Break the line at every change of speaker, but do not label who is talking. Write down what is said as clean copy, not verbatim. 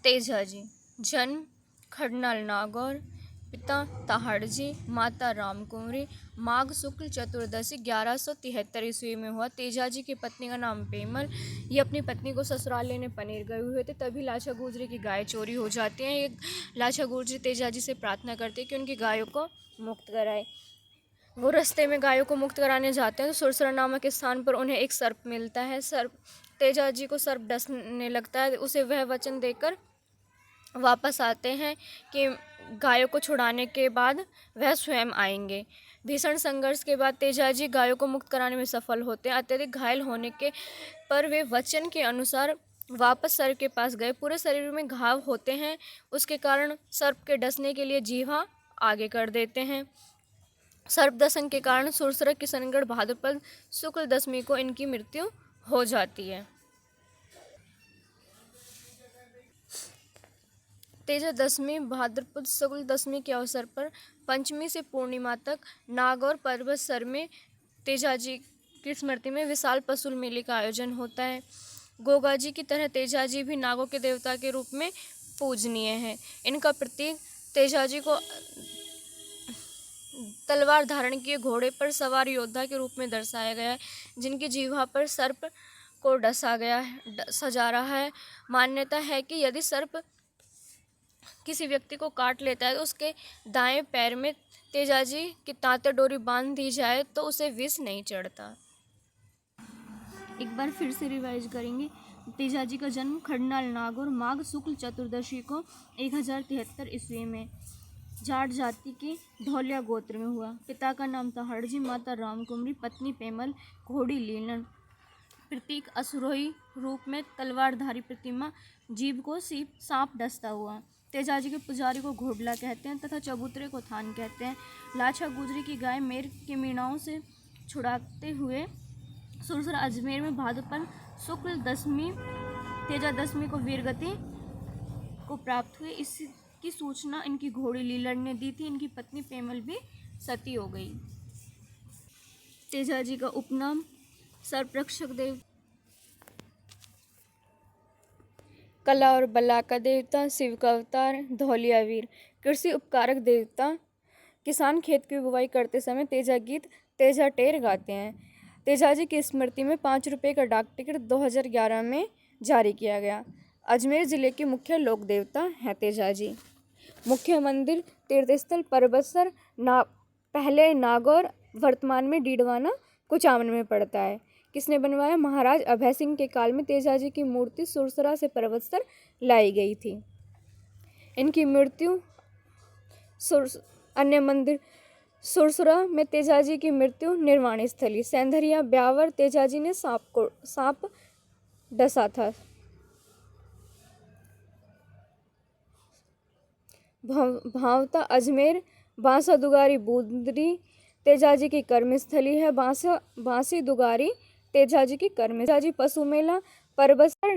तेजाजी। जन्म खडनाल नागौर। पिता ताहड़जी, माता रामकुंवरी। माघ शुक्ल चतुर्दशी 1173 ईस्वी में हुआ। तेजाजी की पत्नी का नाम पेमल। ये अपनी पत्नी को ससुराल लेने पनेर गए हुए थे, तभी लाछा गुजरी की गाय चोरी हो जाती हैं। ये लाछा गुजरी तेजाजी से प्रार्थना करती है कि उनकी गायों को मुक्त कराए। वो रास्ते में गायों को मुक्त कराने जाते हैं तो सुरसरा नामक स्थान पर उन्हें एक सर्प मिलता है। सर्प तेजाजी को सर्प डसने लगता है। उसे वह वचन देकर वापस आते हैं कि गायों को छुड़ाने के बाद वह स्वयं आएंगे। भीषण संघर्ष के बाद तेजाजी गायों को मुक्त कराने में सफल होते हैं। अत्यधिक घायल होने के पर वे वचन के अनुसार वापस सर्प के पास गए। पूरे शरीर में घाव होते हैं, उसके कारण सर्प के डसने के लिए जीवा आगे कर देते हैं। सर्पदंशन के कारण सुरसरा किशनगढ़ भाद्रपद शुक्ल दशमी को इनकी मृत्यु हो जाती है। तेजा दशमी भाद्रपद शुक्ल दशमी के अवसर पर पंचमी से पूर्णिमा तक नागौर पर्वत सर में तेजाजी की स्मृति में विशाल पशुल मेले का आयोजन होता है। गोगाजी की तरह तेजाजी भी नागों के देवता के रूप में पूजनीय है। इनका प्रतीक तेजाजी को तलवार धारण किए घोड़े पर सवार योद्धा के रूप में दर्शाया गया है, जिनकी जीवा पर सर्प को सजा रहा है। मान्यता है कि यदि सर्प किसी व्यक्ति को काट लेता है तो उसके दाएं पैर में तेजाजी की तांते डोरी बांध दी जाए तो उसे विष नहीं चढ़ता। एक बार फिर से रिवाइज करेंगे। तेजाजी का जन्म खडनाल नागौर माघ शुक्ल चतुर्दशी को 1073 ईस्वी में जाट जाति के ढोलिया गोत्र में हुआ। पिता का नाम ताहड़जी, माता रामकुंवरी, पत्नी पेमल, घोड़ी लीलन। प्रतीक असुरोही रूप में तलवारधारी प्रतिमा, जीभ को सांप डसता हुआ। तेजाजी के पुजारी को घोड़ला कहते हैं तथा चबूतरे को थान कहते हैं। लाछा गुजरी की गाय मेर के मीणाओं से छुड़ाते हुए सुरसरा अजमेर में भाद्रपद शुक्ल दशमी तेजा दशमी को वीरगति को प्राप्त हुए। इसकी सूचना इनकी घोड़ी लीलन ने दी थी। इनकी पत्नी पेमल भी सती हो गई। तेजाजी का उपनाम सर्परक्षक देव, कला और बला का देवता, शिव का अवतार, धौलिया वीर, कृषि उपकारक देवता। किसान खेत की बुवाई करते समय तेजा गीत तेजा टेर गाते हैं। तेजाजी की स्मृति में 5 रुपये का डाक टिकट 2011 में जारी किया गया। अजमेर जिले के मुख्य लोक देवता हैं तेजाजी। मुख्य मंदिर तीर्थस्थल पर्वतसर पहले नागौर, वर्तमान में डीडवाना कुचामन में पड़ता है। किसने बनवाया? महाराज अभय सिंह के काल में तेजाजी की मूर्ति सुरसरा से पर्वतसर लाई गई थी। इनकी मृत्यु अन्य मंदिर सुरसरा में तेजाजी की मृत्यु निर्वाण स्थली सेंधरिया ब्यावर। तेजाजी ने सांप डसा था। भावता अजमेर, बांसा दुगारी बूंदरी तेजाजी की कर्मस्थली है। बांसी दुगारी तेजाजी की कर्म। तेजाजी पशु मेला पर्वतसर